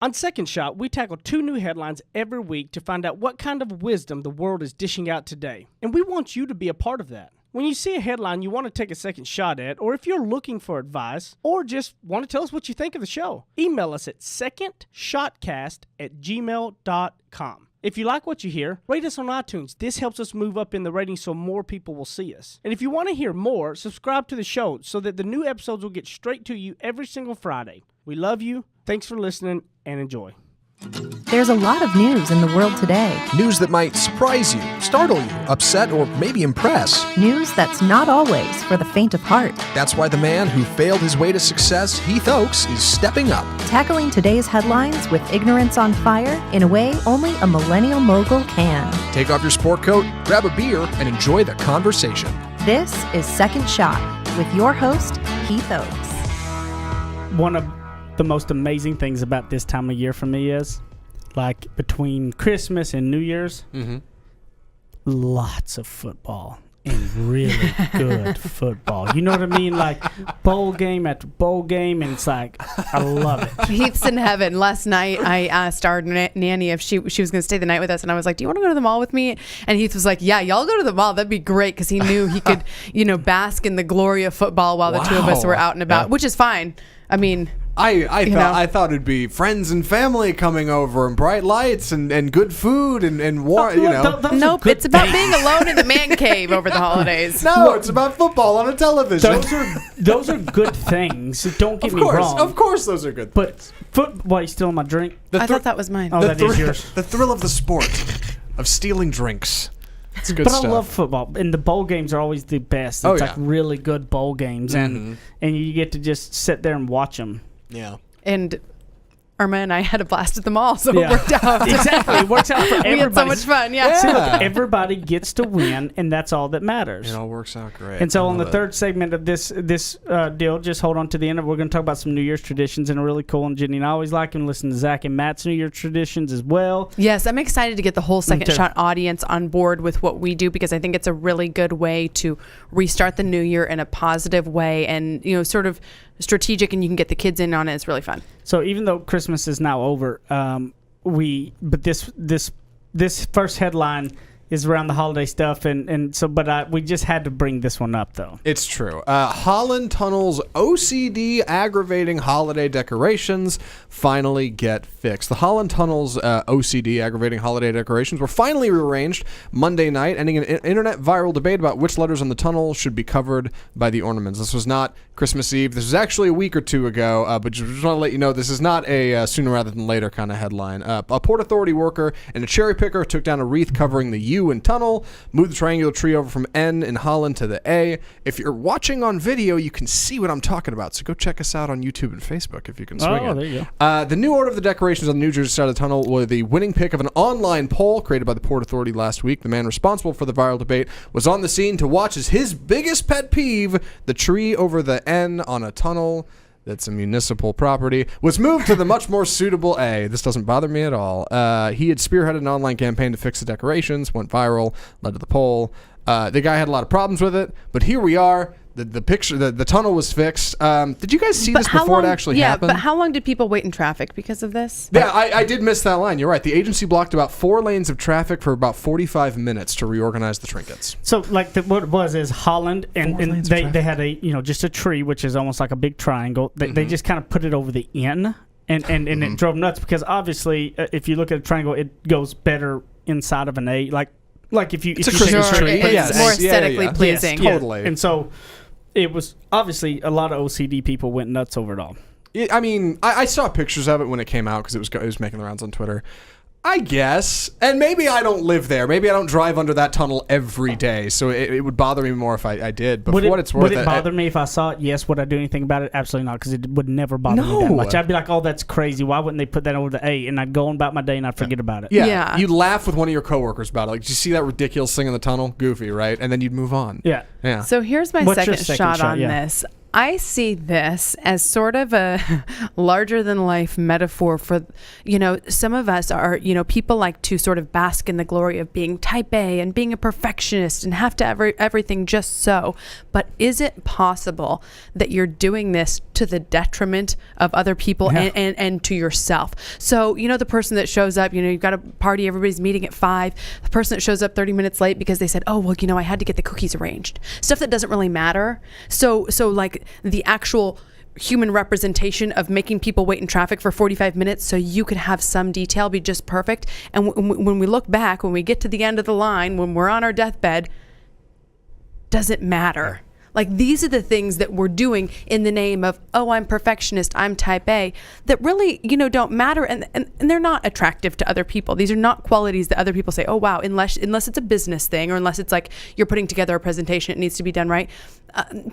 On Second Shot, we tackle 2 new headlines every week to find out what kind of wisdom the world is dishing out today. And we want you to be a part of that. When you see a headline you want to take a second shot at, or if you're looking for advice, or just want to tell us what you think of the show, email us at secondshotcast@gmail.com. If you like what you hear, rate us on iTunes. This helps us move up in the ratings so more people will see us. And if you want to hear more, subscribe to the show so that the new episodes will get straight to you every single Friday. We love you. Thanks for listening and enjoy. There's a lot of news in the world today. News that might surprise you, startle you, upset, or maybe impress. News that's not always for the faint of heart. That's why the man who failed his way to success, Heath Oakes, is stepping up. Tackling today's headlines with ignorance on fire in a way only a millennial mogul can. Take off your sport coat, grab a beer, and enjoy the conversation. This is Second Shot with your host, Heath Oakes. One of the most amazing things about this time of year for me is, like, between Christmas and New Year's, lots of football and really good football. You know what I mean? Like, bowl game after bowl game, and it's like, I love it. Heath's in heaven. Last night, I asked our nanny if she was going to stay the night with us, and I was like, do you want to go to the mall with me? And Heath was like, yeah, y'all go to the mall. That'd be great, because he knew he could, bask in the glory of football while the two of us were out and about, which is fine. I mean... I thought it'd be friends and family coming over and bright lights and good food and war. Nope, it's about being alone in the man cave over the holidays. No, it's about football on a television. Those are good things. Don't get me wrong. Of course, those are good things. But why, you still in my drink? I thought that was mine. Oh, that is yours. The thrill of the sport of stealing drinks. It's good stuff. I love football, and the bowl games are always the best. It's like really good bowl games, and you get to just sit there and watch them. Yeah. And Irma and I had a blast at the mall, so it worked out. Exactly. It works out for everybody. We had so much fun, See, look, everybody gets to win, and that's all that matters. It all works out great. And so on the third segment of this deal, just hold on to the end. We're going to talk about some New Year's traditions, and are really cool. And Jenny and I always like and listen to Zach and Matt's New Year's traditions as well. Yes, I'm excited to get the whole Second Shot audience on board with what we do, because I think it's a really good way to restart the new year in a positive way, and sort of strategic, and you can get the kids in on it. It's really fun. So even though Christmas is now over, this first headline is around the holiday stuff, but we just had to bring this one up, though. It's true. Holland Tunnel's OCD aggravating holiday decorations finally get fixed. The Holland Tunnel's OCD aggravating holiday decorations were finally rearranged Monday night, ending an internet viral debate about which letters on the tunnel should be covered by the ornaments. This was not Christmas Eve. This was actually a week or two ago, but just want to let you know this is not a sooner rather than later kind of headline. A Port Authority worker and a cherry picker took down a wreath covering the U in tunnel, moved the triangular tree over from N in Holland to the A. If you're watching on video, you can see what I'm talking about, so go check us out on YouTube and Facebook if you can swing it. There you go. The new order of the decorations on the New Jersey side of the tunnel were the winning pick of an online poll created by the Port Authority last week. The man responsible for the viral debate was on the scene to watch as his biggest pet peeve, the tree over the N on a tunnel that's a municipal property, was moved to the much more suitable A. This doesn't bother me at all. He had spearheaded an online campaign to fix the decorations, went viral, led to the poll. The guy had a lot of problems with it, but here we are. The picture, the tunnel was fixed. Did you guys see this before it actually happened? Yeah, but how long did people wait in traffic because of this? Yeah, I did miss that line. You're right. The agency blocked about 4 lanes of traffic for about 45 minutes to reorganize the trinkets. So, like, what it was is Holland, and they had just a tree, which is almost like a big triangle. They just kind of put it over the N, and it drove nuts, because obviously, if you look at a triangle, it goes better inside of an A. Like if you... It's a Christmas tree. It's more aesthetically pleasing. Yes, totally. And so... it was obviously a lot of OCD people went nuts over it all. I mean, I saw pictures of it when it came out because it was making the rounds on Twitter. I guess. And maybe I don't live there. Maybe I don't drive under that tunnel every day. So it would bother me more if I did. But for what it's worth. Would it bother me if I saw it? Yes. Would I do anything about it? Absolutely not, because it would never bother me that much. I'd be like, oh, that's crazy. Why wouldn't they put that over the A? And I'd go on about my day and I'd forget about it. Yeah. You'd laugh with one of your coworkers about it. Like, did you see that ridiculous thing in the tunnel? Goofy, right? And then you'd move on. Yeah. So here's my second shot on this. I see this as sort of a larger than life metaphor for, some of us are, people like to sort of bask in the glory of being type A and being a perfectionist and have to have everything just so. But is it possible that you're doing this to the detriment of other people and to yourself? So, the person that shows up, you've got a party, everybody's meeting at 5. The person that shows up 30 minutes late because they said, oh, well, I had to get the cookies arranged. Stuff that doesn't really matter. So like the actual human representation of making people wait in traffic for 45 minutes so you could have some detail be just perfect. And when we look back, when we get to the end of the line, when we're on our deathbed, does it matter? Like, these are the things that we're doing in the name of, oh, I'm perfectionist, I'm type A, that really, don't matter. And they're not attractive to other people. These are not qualities that other people say, oh, wow, unless it's a business thing, or unless it's like you're putting together a presentation, it needs to be done right.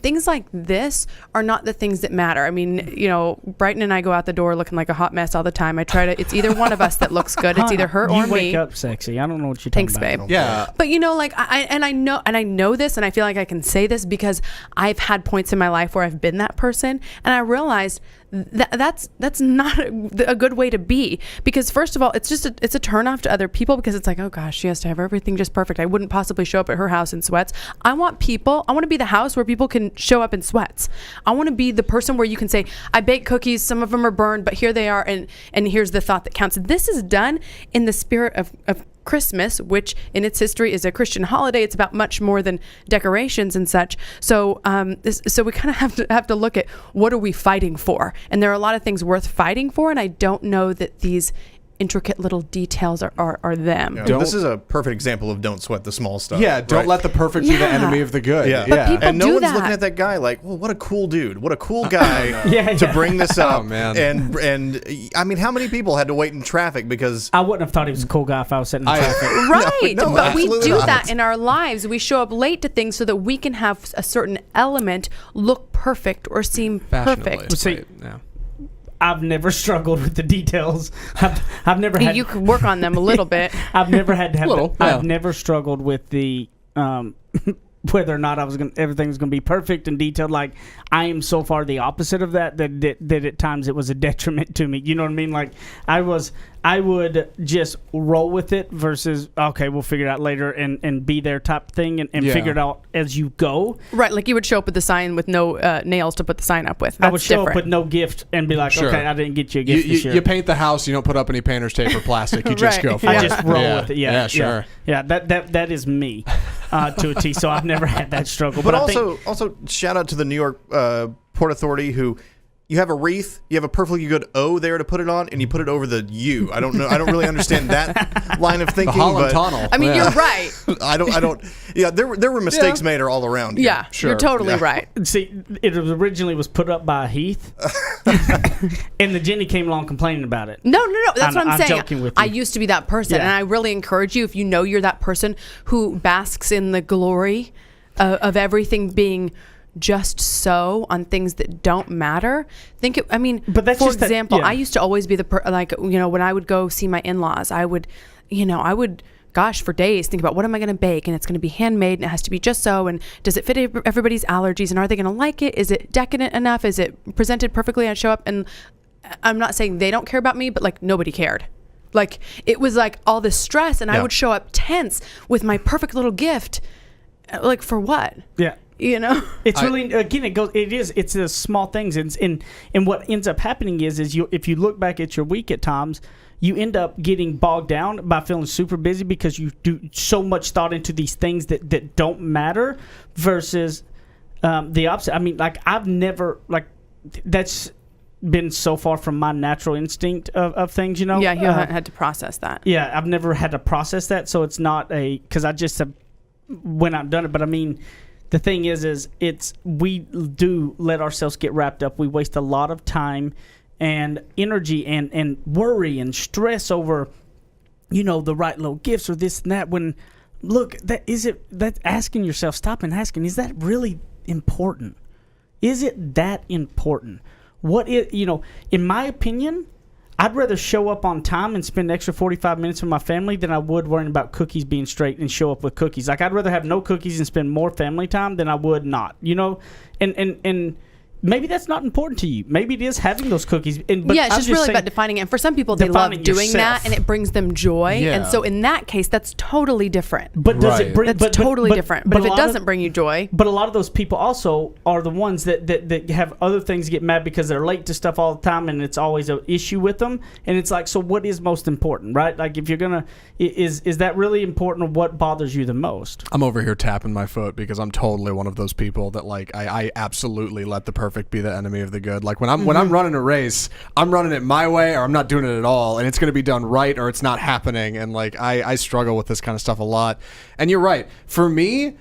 Things like this are not the things that matter. I mean, Brighton and I go out the door looking like a hot mess all the time. It's either one of us that looks good. It's either her or me. You wake me. up sexy. I don't know what you're talking Thanks, about. babe. Yeah. But I know this, and I feel like I can say this because I've had points in my life where I've been that person, and I realized that's not a good way to be, because first of all, it's a turn off to other people, because it's like, oh gosh, she has to have everything just perfect. I wouldn't possibly show up at her house in sweats. I want to be the house where people can show up in sweats. I want to be the person where you can say, I baked cookies, some of them are burned, but here they are, and here's the thought that counts. This is done in the spirit of Christmas, which in its history is a Christian holiday. It's about much more than decorations and such. So so we kind of have to look at, what are we fighting for? And there are a lot of things worth fighting for, and I don't know that these intricate little details are them. Yeah. This is a perfect example of don't sweat the small stuff. Yeah, don't let the perfect be the enemy of the good. Yeah. But people and no do one's that. looking at that guy like, well, what a cool dude. What a cool guy to bring this up. Oh, man. And I mean, how many people had to wait in traffic because... I wouldn't have thought he was a cool guy if I was sitting in traffic. Right. No, but we absolutely do not. that in our lives. We show up late to things so that we can have a certain element look perfect or seem perfect. See, Right, yeah. I've never struggled with the details. I've never had. You can work on them a little bit. I've never had to have. Little, I've yeah. never struggled with the whether or not everything was gonna be perfect and detailed. Like, I am so far the opposite of that at times it was a detriment to me. You know what I mean? Like, I would just roll with it versus, okay, we'll figure it out later and be there type thing and figure it out as you go. Right, like you would show up with the sign with no nails to put the sign up with. That's I would show different. up with no gift and be like, Sure. okay, I didn't get you a gift this year. You paint the house, you don't put up any painter's tape or plastic. You just Right. go for I it. just roll with it. Yeah, sure. Yeah, that is me to a T. So I've never had that struggle. But I think, also shout out to the New York Port Authority, who... You have a wreath, you have a perfectly good O there to put it on, and you put it over the U. I don't know. I don't really understand that line of The thinking. Holland but Tunnel. I mean, Yeah. you're right. I don't. Yeah, there were mistakes made all around. Here. Yeah, Sure. you're totally right. see, it was originally was put up by Heath, and the Jenny came along complaining about it. No. That's what I'm saying. joking with you. I used to be that person, Yeah. and I really encourage you, if you know you're that person who basks in the glory of everything being just so on things that don't matter. But that's for just that- example, yeah. I used to always be the when I would go see my in-laws, I would gosh, for days think about, what am I going to bake, and it's going to be handmade, and it has to be just so, and does it fit everybody's allergies, and are they going to like it? Is it decadent enough? Is it presented perfectly? I show up, and I'm not saying they don't care about me, but like, nobody cared. Like, it was like all this stress, and I would show up tense with my perfect little gift. Like, for what? Yeah. It's really, again, it's the small things, and what ends up happening is if you look back at your week at times, you end up getting bogged down by feeling super busy because you do so much thought into these things that don't matter versus the opposite. I mean, like, I've never, like, that's been so far from my natural instinct of things, Yeah, you haven't had to process that. Yeah, I've never had to process that, so it's not because I just have when I've done it, but I mean, the thing is we do let ourselves get wrapped up. We waste a lot of time and energy and worry and stress over, the right little gifts or this and that. When, look, that's asking yourself, stop and asking, is that really important? Is it that important? What is, in my opinion, I'd rather show up on time and spend an extra 45 minutes with my family than I would worrying about cookies being straight and show up with cookies. Like, I'd rather have no cookies and spend more family time than I would not, And maybe that's not important to you. Maybe it is having those cookies. But yeah, it's I'm just really saying, about defining it. And for some people, they love defining doing yourself. that, and it brings them joy. Yeah. And so in that case, that's totally different. But does Right. it bring? That's totally different. But if a it lot doesn't of, bring you joy, but a lot of those people also are the ones that have other things get mad because they're late to stuff all the time, and it's always an issue with them. And it's like, so what is most important, right? Like, if you're gonna, is that really important? Or what bothers you the most? I'm over here tapping my foot because I'm totally one of those people that like I absolutely let the perfect be the enemy of the good. Like when I'm running a race, I'm running it my way or I'm not doing it at all, and it's going to be done right or it's not happening. And like I struggle with this kind of stuff a lot. And you're right. For me,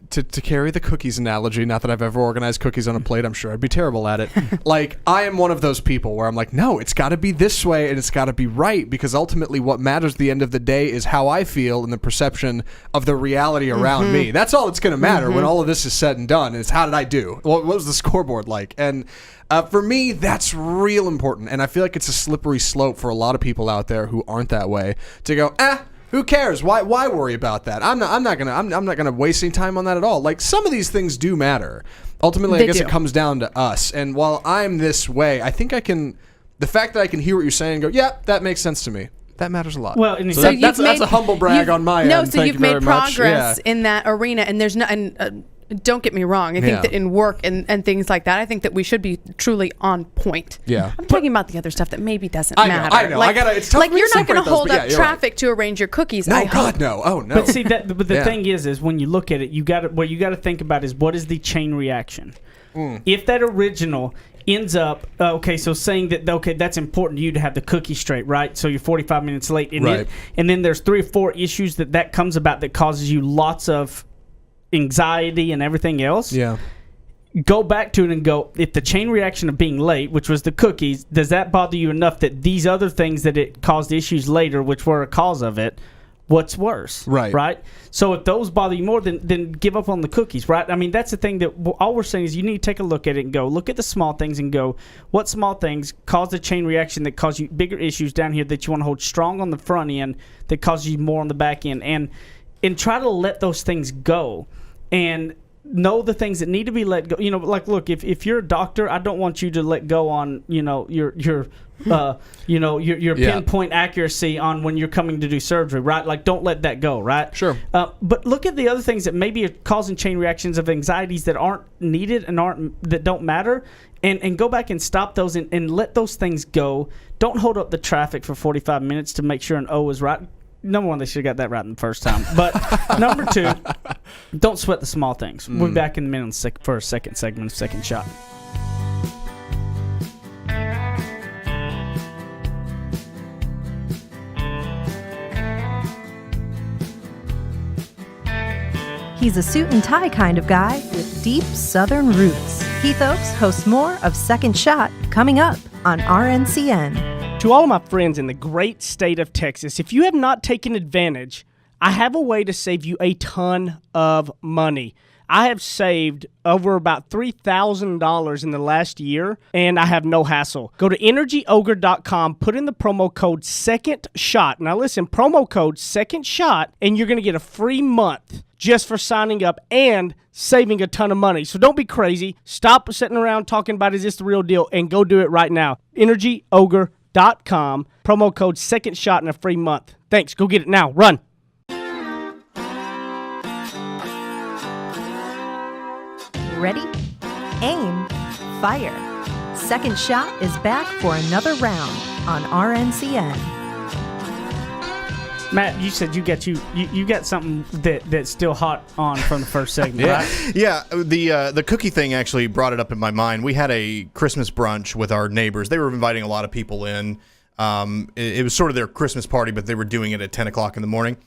to carry the cookies analogy, not that I've ever organized cookies on a plate, I'm sure I'd be terrible at it. Like, I am one of those people where I'm like, no, it's got to be this way and it's got to be right, because ultimately what matters at the end of the day is how I feel and the perception of the reality around me. That's all that's going to matter when all of this is said and done, is how did I do? What was the scoreboard like? And for me, that's real important. And I feel like it's a slippery slope for a lot of people out there who aren't that way to go, who cares? Why worry about that? I'm not gonna waste any time on that at all. Like, some of these things do matter. Ultimately, I guess it comes down to us. And while I'm this way, I think the fact that I can hear what you're saying and go, yeah, that makes sense to me. That matters a lot. Well, and so so that's a humble brag on my end. No, so Thank you've you very made much. progress Yeah. in that arena, and there's no. And don't get me wrong. I think that in work and things like that, I think that we should be truly on point. Yeah. I'm talking about the other stuff that maybe doesn't I know, matter. I know. Like, it's tough like for me you're to not going to separate those, hold but up yeah, you're traffic to arrange your cookies. No, I God, hope. no. Oh, no. But see, but the thing is when you look at it, what you got to think about is, what is the chain reaction? If that original ends up so saying that that's important to you to have the cookie straight, right? So you're 45 minutes late, and and then there's 3 or 4 issues that comes about that causes you lots of anxiety and everything else. Yeah. Go back to it and go, if the chain reaction of being late, which was the cookies, does that bother you enough that these other things that it caused issues later, which were a cause of it, what's worse? Right? So if those bother you more, then give up on the cookies, right? I mean, that's the thing that all we're saying is you need to take a look at it and go, look at the small things and go, what small things cause the chain reaction that cause you bigger issues down here that you want to hold strong on the front end that causes you more on the back end, and try to let those things go. And know the things that need to be let go. Like, look, if you're a doctor, I don't want you to let go on, your pinpoint accuracy on when you're coming to do surgery, right? Like, don't let that go, right? Sure. But look at the other things that maybe are causing chain reactions of anxieties that aren't needed and that don't matter, and go back and stop those and let those things go. Don't hold up the traffic for 45 minutes to make sure an O is right. Number 1, they should have got that right in the first time. But number 2, don't sweat the small things. We'll be back in a minute for a second segment of Second Shot. He's a suit and tie kind of guy with deep Southern roots. Heath Oaks hosts more of Second Shot coming up on RNCN. To all of my friends in the great state of Texas, if you have not taken advantage, I have a way to save you a ton of money. I have saved over about $3,000 in the last year, and I have no hassle. Go to energyogre.com, put in the promo code SECONDSHOT. Now listen, promo code SECONDSHOT, and you're going to get a free month just for signing up and saving a ton of money. So don't be crazy. Stop sitting around talking about, is this the real deal, and go do it right now. energyogre.com, promo code SECONDSHOT, and a free month. Thanks. Go get it now. Run. Ready? Aim. Fire. Second Shot is back for another round on RNCN. Matt, you said you got something that's still hot on from the first segment, right? Yeah, the cookie thing actually brought it up in my mind. We had a Christmas brunch with our neighbors. They were inviting a lot of people in. It was sort of their Christmas party, but they were doing it at 10 o'clock in the morning.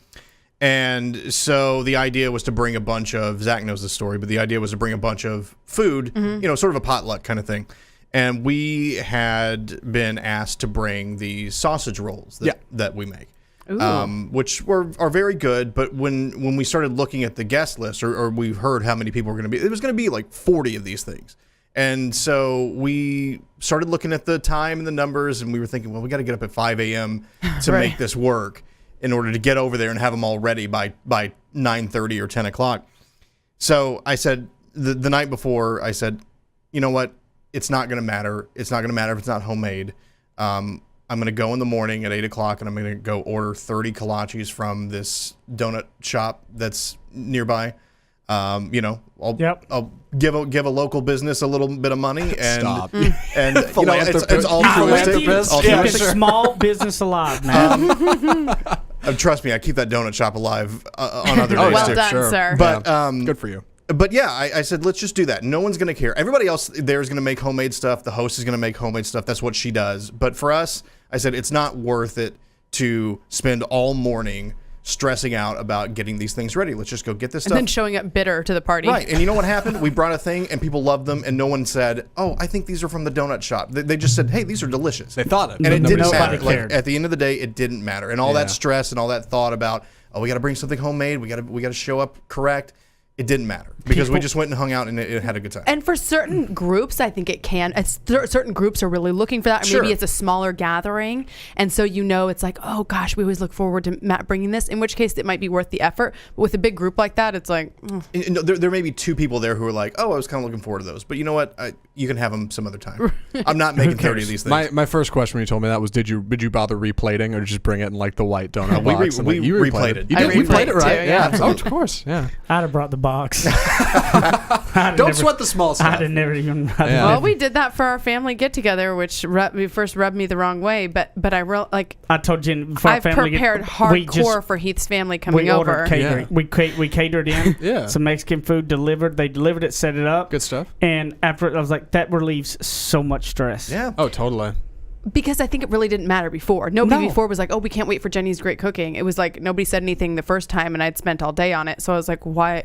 And so the idea was to bring a bunch of, Zach knows the story, but the idea was to bring a bunch of food, sort of a potluck kind of thing. And we had been asked to bring the sausage rolls that we make, which are very good. But when we started looking at the guest list, or we heard how many people were going to be, it was going to be like 40 of these things. And so we started looking at the time and the numbers, and we were thinking, well, we got to get up at 5 a.m. to make this work in order to get over there and have them all ready by 9:30 or 10 o'clock. So I said, the night before, I said, you know what? it's not going to matter. It's not going to matter if it's not homemade. I'm going to go in the morning at 8 o'clock and I'm going to go order 30 kolaches from this donut shop that's nearby. I'll give a local business a little bit of money and Stop. and it's altruistic. Keep a small business alive, man. Trust me, I keep that donut shop alive on other days Well too. done, Sure. sir. But Good for you. But yeah, I said, let's just do that. No one's going to care. Everybody else there is going to make homemade stuff. The host is going to make homemade stuff. That's what she does. But for us, I said, it's not worth it to spend all morning stressing out about getting these things ready. Let's just go get this stuff. And then showing up bitter to the party. Right. And you know what happened? We brought a thing and people loved them. And no one said, oh, I think these are from the donut shop. They just said, hey, these are delicious. They thought it. And it didn't Nobody matter. Like, cared. at the end of the day, it didn't matter. And all that stress and all that thought about, oh, we got to bring something homemade. We got to show up correct. It didn't matter because we just went and hung out and it had a good time. And for certain groups, I think it can. Certain groups are really looking for that. Or Sure. maybe it's a smaller gathering. And so, it's like, oh, gosh, we always look forward to Matt bringing this, in which case it might be worth the effort. But with a big group like that, it's like... There may be two people there who are like, oh, I was kind of looking forward to those. But you know what? You can have them some other time. I'm not making 30 of these things. My first question when you told me that was, did you bother replating or just bring it in like the white donut box? we replated. You I did. You played it replayed right. too, Yeah. yeah. Oh, of course. Yeah. I'd have brought the box. Don't sweat the small stuff. I'd have never even. Yeah. Well, we did that for our family get-together, which first rubbed me the wrong way. But I told Jen before our I've family prepared hardcore for Heath's family coming we over. ordered catering. Yeah. We catered in. Yeah. Some Mexican food delivered. They delivered it, set it up. Good stuff. And after it, I was like, that relieves so much stress. Yeah. Oh, totally. Because I think it really didn't matter before. Nobody No. before was like, oh, we can't wait for Jenny's great cooking. It was like nobody said anything the first time, and I'd spent all day on it. So I was like, why?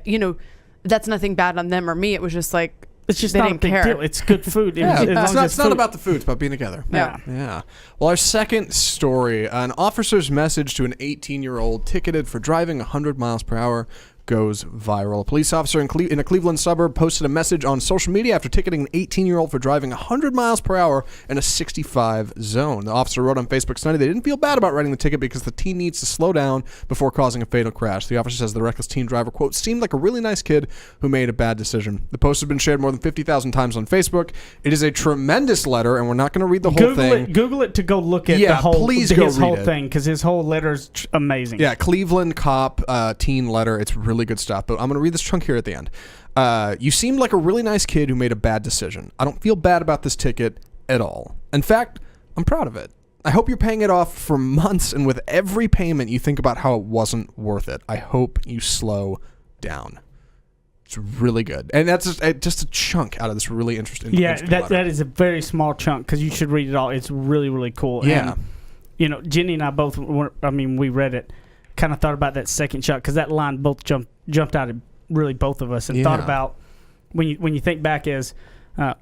That's nothing bad on them or me. It was just like, It's just they not a didn't big care. deal. It's good food. Yeah, As long as it's not food. about the food. It's about being together. Yeah. Yeah. Well, our second story, an officer's message to an 18-year-old ticketed for driving 100 miles per hour goes viral. A police officer in a Cleveland suburb posted a message on social media after ticketing an 18-year-old for driving 100 miles per hour in a 65 zone. The officer wrote on Facebook Sunday they didn't feel bad about writing the ticket because the teen needs to slow down before causing a fatal crash. The officer says the reckless teen driver, quote, seemed like a really nice kid who made a bad decision. The post has been shared more than 50,000 times on Facebook. It is a tremendous letter, and we're not going to read the whole thing. Google it to go look at Yeah, the whole, please go his read whole it. thing, because his whole letter is amazing. Yeah, Cleveland cop teen letter. It's really good stuff. But I'm going to read this chunk here at the end. You seemed like a really nice kid who made a bad decision. I don't feel bad about this ticket at all. In fact, I'm proud of it. I hope you're paying it off for months, and with every payment you think about how it wasn't worth it. I hope you slow down. It's really good. And that's just a chunk out of this really interesting letter. That is a very small chunk, because you should read it all. It's really, really cool. Yeah. And, Jenny and I both, we read it, kind of thought about that second shot, because that line both jumped out at really both of us, and thought about when you think back as, and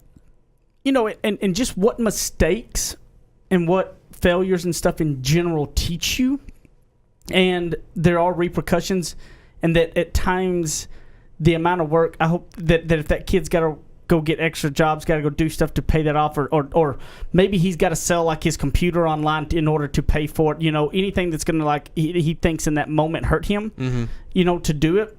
just what mistakes and what failures and stuff in general teach you, and there are repercussions, and that at times the amount of work, I hope that if that kid's got to go get extra jobs, got to go do stuff to pay that off, or maybe he's got to sell like his computer online in order to pay for it, anything that's going to he thinks in that moment hurt him, to do it,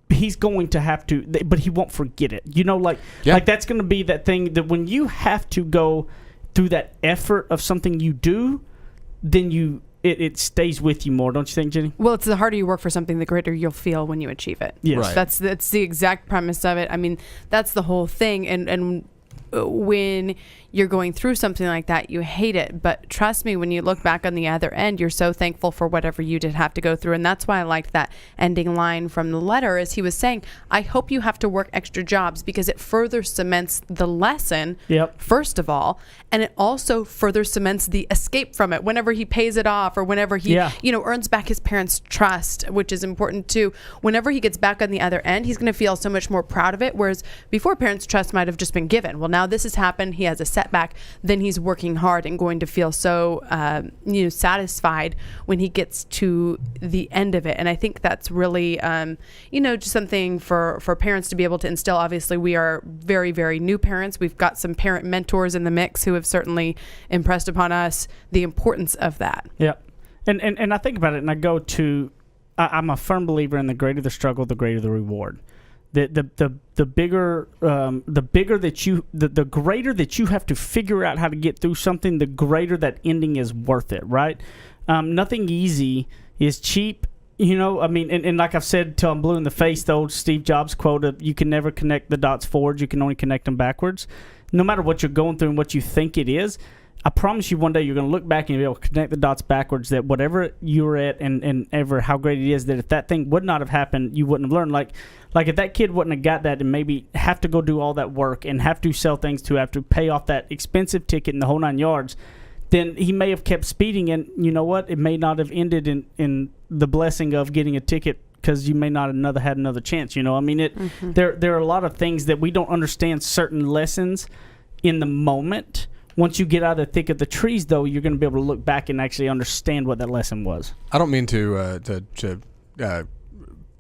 he's going to have to, but he won't forget it, like that's going to be that thing that when you have to go through that effort of something you do, then it stays with you more, don't you think, Jenny? Well, it's the harder you work for something, the greater you'll feel when you achieve it. Yes. Right. That's the exact premise of it. I mean, that's the whole thing. And when you're going through something like that, you hate it. But trust me, when you look back on the other end, you're so thankful for whatever you did have to go through. And that's why I liked that ending line from the letter, as he was saying, I hope you have to work extra jobs, because it further cements the lesson, first of all. And it also further cements the escape from it whenever he pays it off, or whenever he, earns back his parents' trust, which is important too. Whenever he gets back on the other end, he's going to feel so much more proud of it. Whereas before, parents' trust might have just been given. Well, now this has happened. He has a setback. Then he's working hard and going to feel so, satisfied when he gets to the end of it. And I think that's really, just something for parents to be able to instill. Obviously, we are very, very new parents. We've got some parent mentors in the mix who have certainly impressed upon us the importance of that. Yeah. And I think about it, and I go to, I'm a firm believer in the greater the struggle, the greater the reward. the bigger the greater that you have to figure out how to get through something, the greater that ending is worth it, right? Nothing easy is cheap. I mean, and like I've said till I'm blue in the face, the old Steve Jobs quote of, you can never connect the dots forwards, you can only connect them backwards. No matter what you're going through and what you think it is, I promise you one day you're going to look back and you'll be able to connect the dots backwards, that whatever you were at and ever how great it is, that if that thing would not have happened, you wouldn't have learned. Like if that kid wouldn't have got that and maybe have to go do all that work and have to sell things to have to pay off that expensive ticket in the whole 9 yards, then he may have kept speeding, and you know what? It may not have ended in the blessing of getting a ticket, because you may not have had another chance. I mean, there are a lot of things that we don't understand certain lessons in the moment. Once you get out of the thick of the trees, though, you're going to be able to look back and actually understand what that lesson was. I don't mean to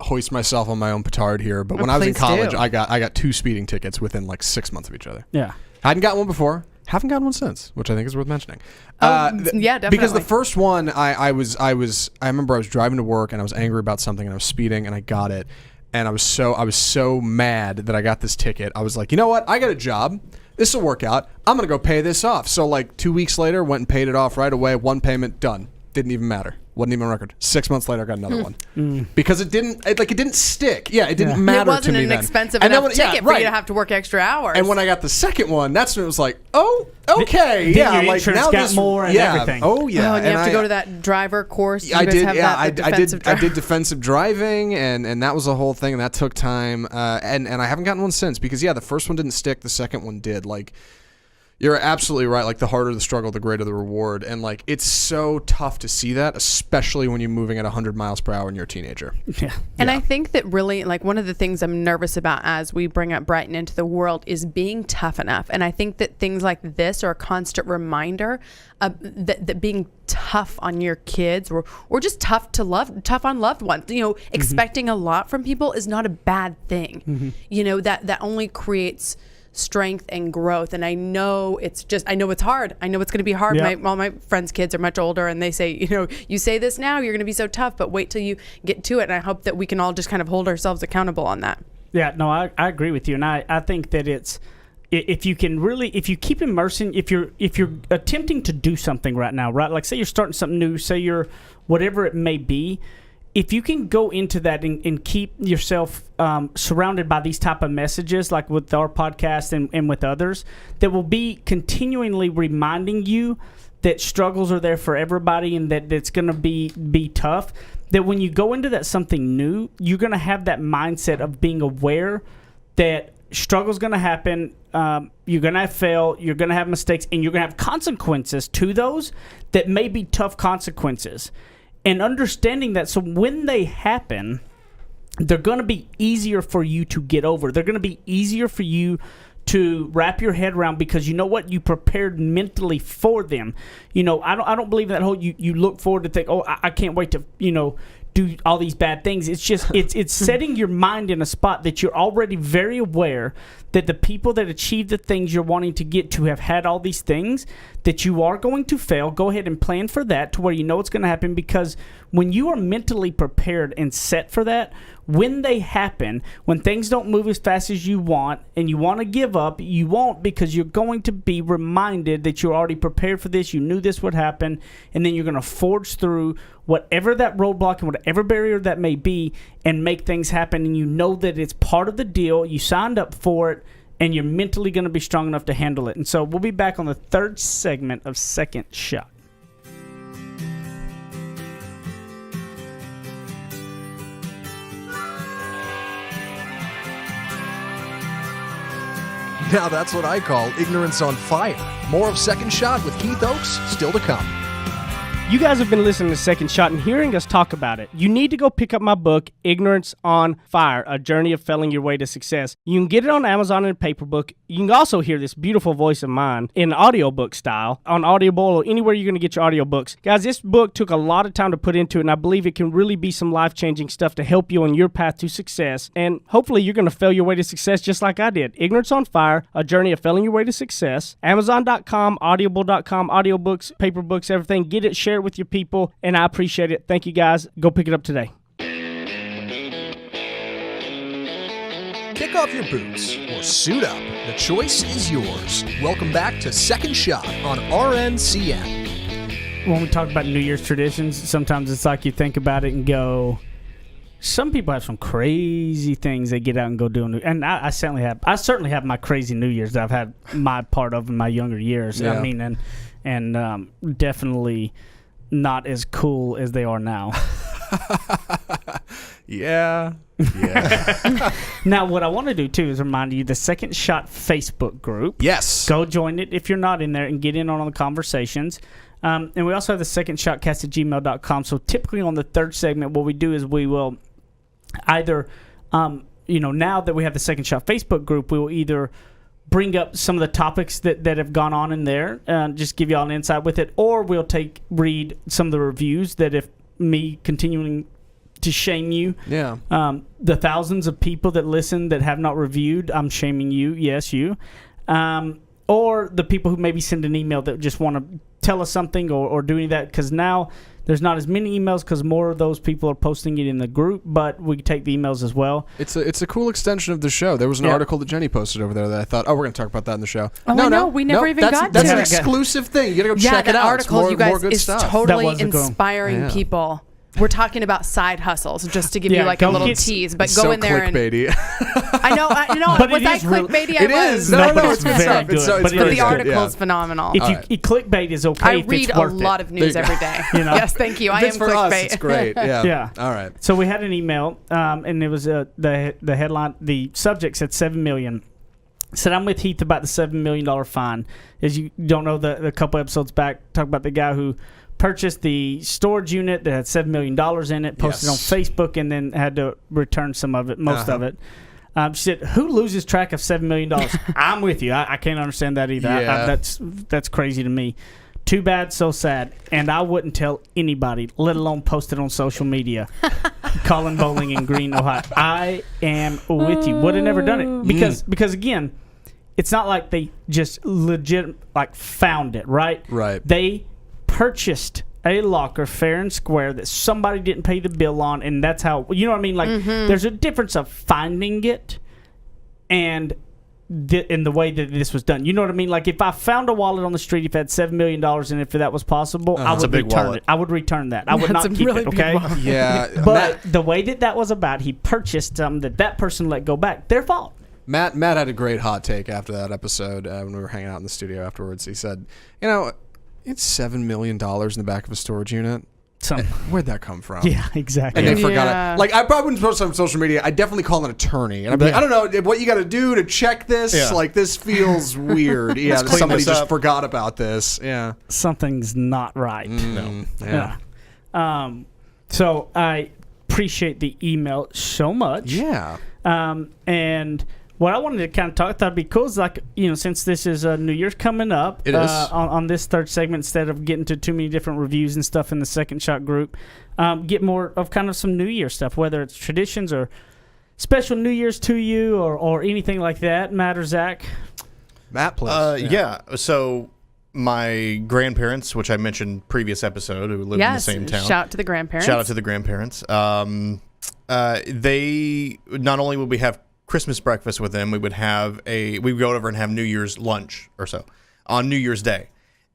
hoist myself on my own petard here, but when I was in college, I got 2 speeding tickets within like 6 months of each other. Yeah, hadn't gotten one before, haven't gotten one since, which I think is worth mentioning. Yeah, definitely. Because the first one, I remember I was driving to work and I was angry about something and I was speeding and I got it, and I was so mad that I got this ticket. I was like, you know what? I got a job. This will work out. I'm going to go pay this off. So like 2 weeks later, went and paid it off right away. One payment, done. Didn't even matter. Wasn't even a record. 6 months later, I got another one. Because it didn't stick. Yeah, it didn't matter to me. It wasn't an expensive enough ticket for you to have to work extra hours. And when I got the second one, that's when it was like, oh, okay. Then your like insurance now got more and everything. Oh, yeah. And you have to go to that driver course. I did. I did defensive driving, and that was a whole thing, and that took time. And I haven't gotten one since, because the first one didn't stick, the second one did. Like, you're absolutely right. Like, the harder the struggle, the greater the reward. And like, it's so tough to see that, especially when you're moving at 100 miles per hour and you're a teenager. Yeah. And I think that really, like, one of the things I'm nervous about as we bring up Brighton into the world is being tough enough. And I think that things like this are a constant reminder that being tough on your kids or just tough on loved ones, expecting a lot from people is not a bad thing. That only creates strength and growth. And I know it's hard. I know it's going to be hard. Yep. All my friends' kids are much older, and they say, you say this now, you're going to be so tough, but wait till you get to it. And I hope that we can all just kind of hold ourselves accountable on that. Yeah, no, I agree with you. And I think that it's, if you keep immersing, if you're attempting to do something right now, right? Like, say you're starting something new, say you're whatever it may be, if you can go into that and keep yourself surrounded by these type of messages, like with our podcast and with others, that will be continually reminding you that struggles are there for everybody and that it's going to be tough, that when you go into that something new, you're going to have that mindset of being aware that struggle's going to happen, you're going to fail, you're going to have mistakes, and you're going to have consequences to those that may be tough consequences. And understanding that, so when they happen, they're going to be easier for you to get over. They're going to be easier for you to wrap your head around, because you know what? You prepared mentally for them. I don't believe in that whole you look forward to think, I can't wait to, do all these bad things. It's just it's setting your mind in a spot that you're already very aware that the people that achieve the things you're wanting to get to have had all these things, that you are going to fail. Go ahead and plan for that to where you know it's going to happen, because when you are mentally prepared and set for that, when they happen, when things don't move as fast as you want and you want to give up, you won't, because you're going to be reminded that you're already prepared for this. You knew this would happen, and then you're going to forge through whatever that roadblock and whatever barrier that may be and make things happen. And you know that it's part of the deal. You signed up for it, and you're mentally going to be strong enough to handle it. And so we'll be back on the third segment of Second Shot. Now that's what I call ignorance on fire. More of Second Shot with Keith Oakes still to come. You guys have been listening to Second Shot and hearing us talk about it. You need to go pick up my book, Ignorance on Fire, A Journey of Failing Your Way to Success. You can get it on Amazon in a paper book. You can also hear this beautiful voice of mine in audiobook style on Audible or anywhere you're going to get your audiobooks. Guys, this book took a lot of time to put into it, and I believe it can really be some life-changing stuff to help you on your path to success. And hopefully you're going to fail your way to success just like I did. Ignorance on Fire, A Journey of Failing Your Way to Success. Amazon.com, Audible.com, audiobooks, paper books, everything. Get it, share it with your people, and I appreciate it. Thank you, guys. Go pick it up today. Kick off your boots or suit up. The choice is yours. Welcome back to Second Shot on RNCN. When we talk about New Year's traditions, sometimes it's like you think about it and go, some people have some crazy things they get out and go do. And I certainly have my crazy New Year's that I've had my part of in my younger years. Yeah. I mean, and definitely not as cool as they are now. Yeah. Now, what I want to do, too, is remind you the Second Shot Facebook group. Yes. Go join it if you're not in there and get in on the conversations. And we also have the secondshotcast@gmail.com. So typically on the third segment, what we do is we will either, now that we have the Second Shot Facebook group, we will either bring up some of the topics that have gone on in there, just give you all an insight with it, or we'll read some of the reviews that if me continuing to shame you. Yeah. The thousands of people that listen that have not reviewed, I'm shaming you. Yes, you. Or the people who maybe send an email that just want to tell us something or do any of that, because now there's not as many emails because more of those people are posting it in the group, but we take the emails as well. It's a cool extension of the show. There was an article that Jenny posted over there that I thought, we're going to talk about that in the show. Oh, no, we never even got to That's an it. exclusive thing. You got to go check it out. Article, it's more, you guys, more good is stuff. totally That was a good- inspiring people. We're talking about side hustles, just to give you like a little tease. But It's go so in there clickbaity. I know. But Was it I is really- clickbaity? It I is. was. No, but it's it's good very stuff. good. It's But very But the good, article's yeah. phenomenal. If clickbait is okay, I if read it's a worth lot it. of news every day. Yes, thank you. I am It's for us. clickbait. It's great. Yeah. Yeah. All right. So we had an email, and it was the headline, the subject said 7 million. Said, I'm with Heath about the $7 million fine. As you don't know, the couple episodes back, talk about the guy who purchased the storage unit that had $7 million in it, posted Yes. on Facebook, and then had to return some of it, most of it. She said, who loses track of $7 million? I'm with you. I can't understand that either. Yeah. That's crazy to me. Too bad, so sad. And I wouldn't tell anybody, let alone post it on social media. Colin Bowling in Green, Ohio. I am with you. Would have never done it. Because again, it's not like they just legit found it, right? Right. They purchased a locker fair and square that somebody didn't pay the bill on, and that's how, you know what I mean? There's a difference of finding it and in the way that this was done. You know what I mean? Like, if I found a wallet on the street, if it had $7 million in it, if that was possible, I It's a would big return wallet. it. I would return that. I would That's not a keep really it, big okay? wallet. Yeah. But the way that was about, he purchased something that person let go back. Their fault. Matt had a great hot take after that episode when we were hanging out in the studio afterwards. He said, it's $7 million in the back of a storage unit. Where'd that come from? Yeah, exactly. And they forgot Yeah. it. Like, I probably wouldn't post it on social media. I'd definitely call an attorney. And I'd be like, I don't know what you got to do to check this. Yeah. Like, this feels weird. Yeah, clean somebody this just up. forgot about this. Yeah. Something's not right. No. Yeah. So I appreciate the email so much. Yeah. And what I wanted to kind of thought it'd be cool is, like, since this is New Year's coming up, It is. on this third segment, instead of getting to too many different reviews and stuff in the Second Shot group, get more of kind of some New Year stuff, whether it's traditions or special New Year's to you or anything like that. Matt or Zach? Matt, please. Yeah. So my grandparents, which I mentioned previous episode, who lived in the same town. Shout out to the grandparents. Shout out to the grandparents. They not only would we have Christmas breakfast with them, we would go over and have New Year's lunch or so on New Year's Day.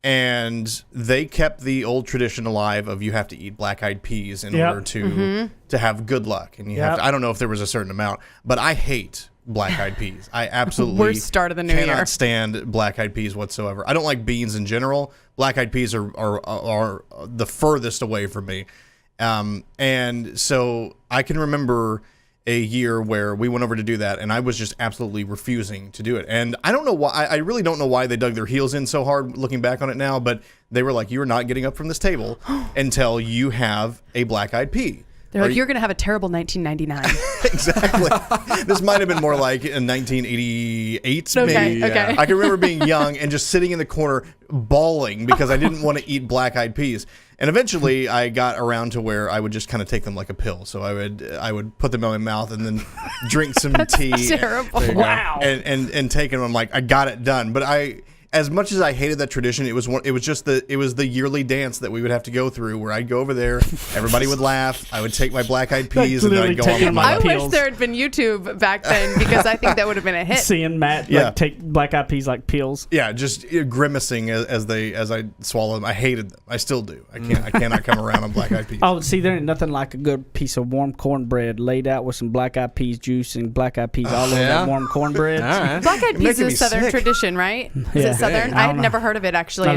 And they kept the old tradition alive of you have to eat black-eyed peas in order to have good luck. And you have to, I don't know if there was a certain amount, but I hate black-eyed peas. I absolutely Worst start of the new cannot year. stand black-eyed peas whatsoever. I don't like beans in general. Black-eyed peas are the furthest away from me. And so I can remember a year where we went over to do that, and I was just absolutely refusing to do it. And I don't know why. I really don't know why they dug their heels in so hard looking back on it now, but they were like, you are not getting up from this table until you have a black-eyed pea. They're like, you're going to have a terrible 1999. Exactly. This might have been more like in 1988, Okay, maybe. okay. I can remember being young and just sitting in the corner bawling because I didn't want to eat black-eyed peas. And eventually, I got around to where I would just kind of take them like a pill. So I would put them in my mouth and then drink some tea. Terrible. Wow. And take them. I'm like, I got it done. But as much as I hated that tradition, it was the yearly dance that we would have to go through, where I'd go over there, everybody would laugh, I would take my black eyed peas, and then I'd go on with my I wish there had been YouTube back then, because I think that would have been a hit. Seeing Matt take black eyed peas like peels. Yeah, just grimacing as I swallow them. I hated them. I still do. I cannot come around on black eyed peas. Oh, see, there ain't nothing like a good piece of warm cornbread laid out with some black eyed peas juice and black eyed peas all over that warm cornbread. All right. Black eyed peas Making is a me Southern sick. tradition, right? Is Yeah. it Southern? I had never heard of it actually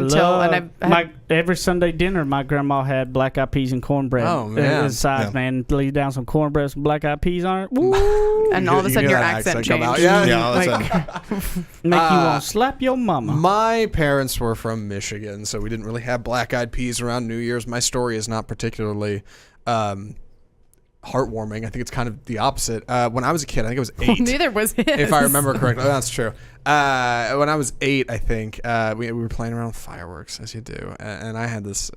Every Sunday dinner, my grandma had black eyed peas and cornbread. Oh, man. Inside, man, lay down some cornbread, some black eyed peas on it. Woo! and all of a You sudden hear your that accent come out. changed. Yeah. all of a Make sudden. you want to slap your mama. My parents were from Michigan, so we didn't really have black-eyed peas around New Year's. My story is not particularly heartwarming. I think it's kind of the opposite. When I was a kid, I think I was 8. Neither was his. If I remember correctly. That's true. When I was 8, I think, we were playing around with fireworks, as you do. And I had this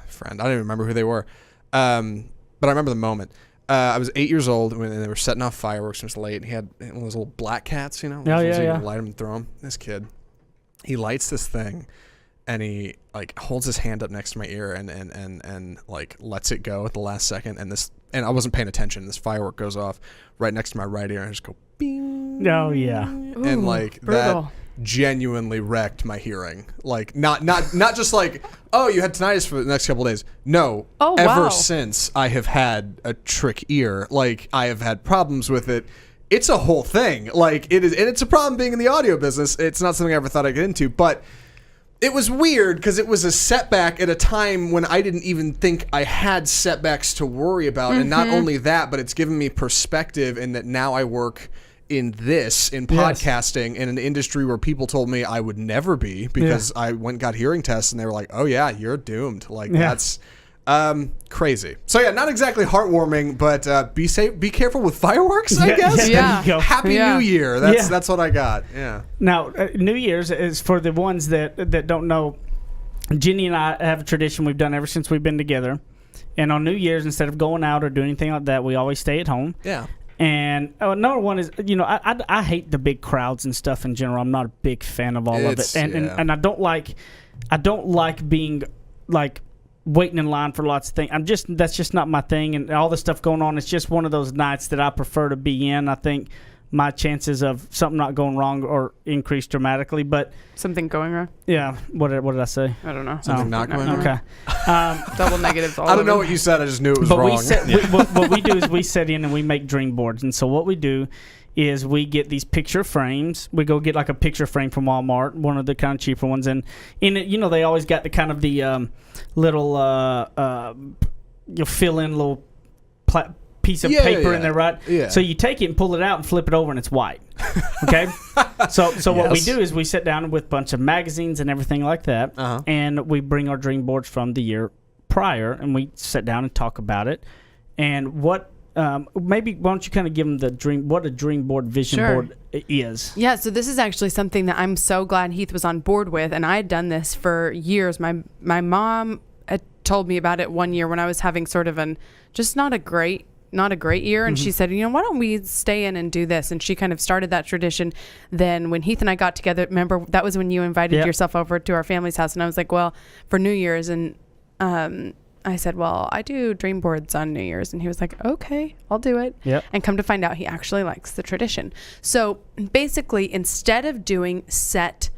friend. I don't even remember who they were. But I remember the moment. I was 8 years old when they were setting off fireworks. It was late. And he had one of those little black cats, you know? Oh, Those yeah. you light them and throw them. This kid, he lights this thing. And he like holds his hand up next to my ear and like lets it go at the last second. And I wasn't paying attention. This firework goes off right next to my right ear, and I just go bing. Oh, yeah. And like brutal. that genuinely wrecked my hearing. Like not just like, oh, you had tinnitus for the next couple of days. No. Oh, ever wow. since I have had a trick ear, like I have had problems with it. It's a whole thing. Like it is, and it's a problem being in the audio business. It's not something I ever thought I'd get into, but it was weird because it was a setback at a time when I didn't even think I had setbacks to worry about. And not only that, but it's given me perspective in that now I work in podcasting in an industry where people told me I would never be because I went and got hearing tests and they were like, oh yeah, you're doomed. Like that's crazy. So yeah, not exactly heartwarming, but be safe, be careful with fireworks, I guess. Yeah. There you go. Happy Yeah. New Year. That's what I got. Yeah. Now, New Year's is for the ones that don't know. Jenny and I have a tradition we've done ever since we've been together. And on New Year's, instead of going out or doing anything like that, we always stay at home. Yeah. And another one is, I hate the big crowds and stuff in general. I'm not a big fan of all of it. And I don't like being like waiting in line for lots of things. That's just not my thing. And all the stuff going on, it's just one of those nights that I prefer to be in. I think my chances of something not going wrong or increase dramatically. But Something going wrong? yeah, what did I say? I don't know. Something not going on. Okay. Double negatives all I don't know over. what you said. I just knew it was But wrong. what we do is we set in and we make dream boards. And so what we do is we get these picture frames. We go get like a picture frame from Walmart, one of the kind of cheaper ones. And in it, they always got the kind of the little you'll fill in little piece of paper in there, right? Yeah. So you take it and pull it out and flip it over and it's white. Okay? So what we do is we sit down with a bunch of magazines and everything like that, and we bring our dream boards from the year prior, and we sit down and talk about it. And what maybe why don't you kind of give them what a dream board vision board is? Yeah, so this is actually something that I'm so glad Heath was on board with, and I had done this for years. My mom had told me about it one year when I was having sort of not a great year, and she said, why don't we stay in and do this? And she kind of started that tradition. Then when Heath and I got together, remember that was when you invited yourself over to our family's house, and I was like, well, for New Year's, and I said, well, I do dream boards on New Year's. And he was like, okay, I'll do it. Yep. And come to find out, he actually likes the tradition. So basically, instead of doing set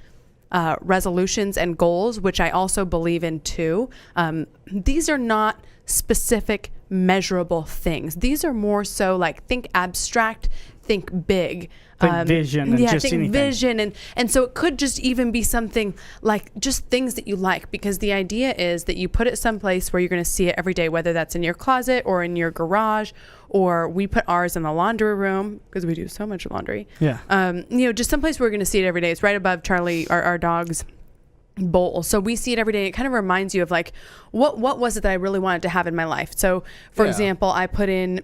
resolutions and goals, which I also believe in too, these are not specific measurable things. These are more so like think abstract, think big. Think vision and just think anything. Vision. And so it could just even be something like just things that you like, because the idea is that you put it someplace where you're going to see it every day, whether that's in your closet or in your garage, or we put ours in the laundry room because we do so much laundry. Yeah. Just someplace where we're going to see it every day. It's right above Charlie, our dog's bowl. So we see it every day. It kind of reminds you of like, what was it that I really wanted to have in my life? So for example, I put in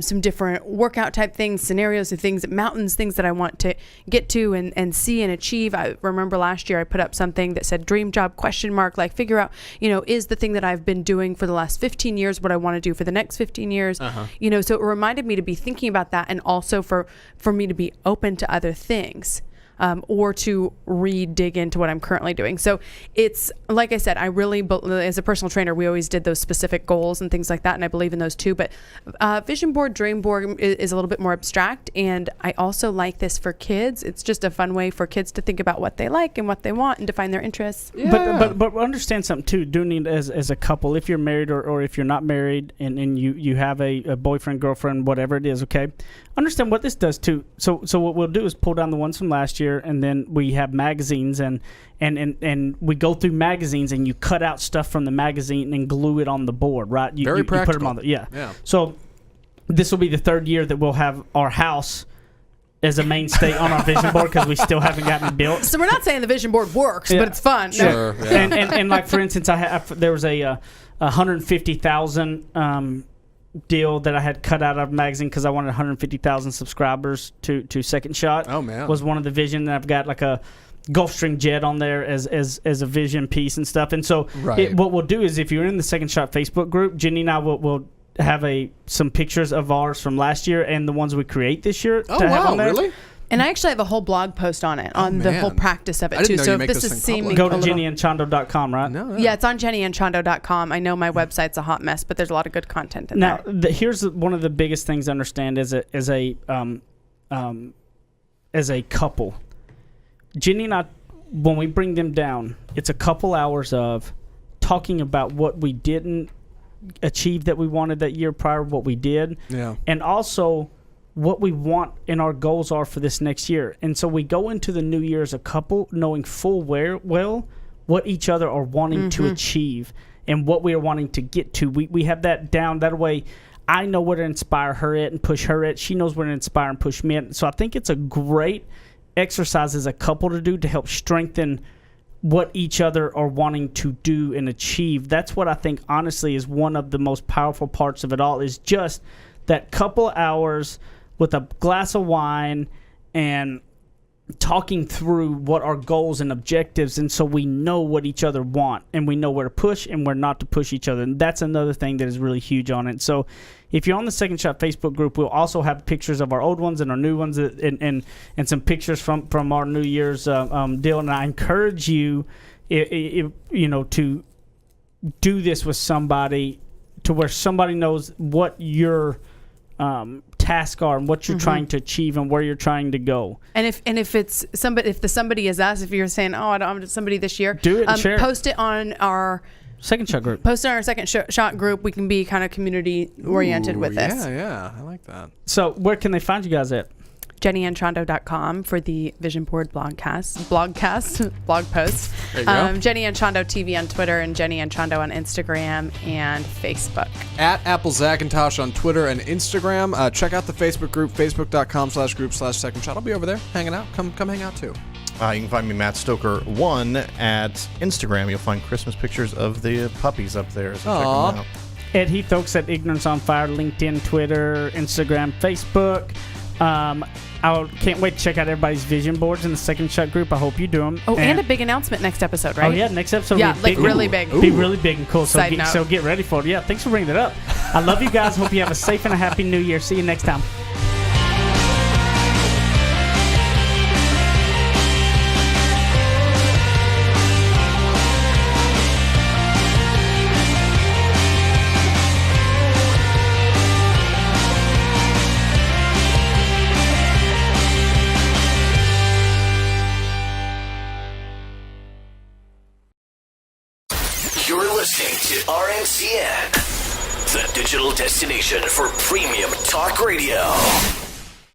some different workout type things, scenarios of things, mountains, things that I want to get to and see and achieve. I remember last year I put up something that said dream job ? Like figure out, is the thing that I've been doing for the last 15 years what I want to do for the next 15 years. So it reminded me to be thinking about that, and also for me to be open to other things. or to dig into what I'm currently doing. So it's, like I said, I really, as a personal trainer, we always did those specific goals and things like that, and I believe in those too. But vision board, dream board is a little bit more abstract, and I also like this for kids. It's just a fun way for kids to think about what they like and what they want and define their interests. Yeah. But understand something too, doing it as a couple, if you're married or if you're not married and you have a boyfriend, girlfriend, whatever it is, okay? Understand what this does too. So what we'll do is pull down the ones from last year, and then we have magazines and we go through magazines, and you cut out stuff from the magazine and glue it on the board, right? You practical. put them on yeah. So this will be the third year that we'll have our house as a mainstay on our vision board because we still haven't gotten it built. So we're not saying the vision board works, but it's fun. Sure. No. Yeah. And like for instance, there was a 150,000 deal that I had cut out of a magazine because I wanted 150,000 subscribers to Second Shot. Oh man, was one of the vision that I've got like a Gulfstream jet on there as a vision piece and stuff. And so what we'll do is if you're in the Second Shot Facebook group, Jenny and I will have some pictures of ours from last year and the ones we create this year. Oh wow, really? And I actually have a whole blog post on it, on the whole practice of it, too. So if this is seeming go to jennyandchando.com, right? No. Yeah, it's on jennyandchando.com. I know my website's a hot mess, but there's a lot of good content in there. Now, here's one of the biggest things to understand as a couple. Jenny and I, when we bring them down, it's a couple hours of talking about what we didn't achieve that we wanted that year prior, what we did, and also what we want and our goals are for this next year. And so we go into the new year as a couple knowing full well what each other are wanting to achieve and what we are wanting to get to. We have that down. That way I know where to inspire her at and push her at. She knows where to inspire and push me at. So I think it's a great exercise as a couple to do to help strengthen what each other are wanting to do and achieve. That's what I think honestly is one of the most powerful parts of it all, is just that couple hours with a glass of wine and talking through what our goals and objectives, and so we know what each other want and we know where to push and where not to push each other. And that's another thing that is really huge on it. So if you're on the Second Shot Facebook group, we'll also have pictures of our old ones and our new ones and some pictures from our New Year's deal. And I encourage you, to do this with somebody to where somebody knows what your task are and what you're trying to achieve and where you're trying to go. And if it's somebody, if the somebody is us, if you're saying, oh, I don't have somebody this year, do it and share. Post it on our Second Shot group. Post it on our Second Shot group. We can be kind of community oriented with this. Yeah, I like that. So where can they find you guys at? JennyandChando.com for the Vision Board blog posts. There you go. Jenny and Chando TV on Twitter and Jenny and Chando on Instagram and Facebook. At Apple Zackintosh on Twitter and Instagram. Check out the Facebook group, facebook.com/group/Second Shot. I'll be over there hanging out. Come hang out too. You can find me, Matt Stoker1, at Instagram. You'll find Christmas pictures of the puppies up there. So check them out. Ed Heath Oaks at Ignorance on Fire, LinkedIn, Twitter, Instagram, Facebook. I can't wait to check out everybody's vision boards in the Second Shot group. I hope you do them. Oh, and a big announcement next episode, right? Oh, yeah, next episode. Yeah, will be big. really big. Be really big and cool. So Side note. So get ready for it. Yeah, thanks for bringing that up. I love you guys. Hope you have a safe and a happy New Year. See you next time. You're listening to RNCN, the digital destination for premium talk radio.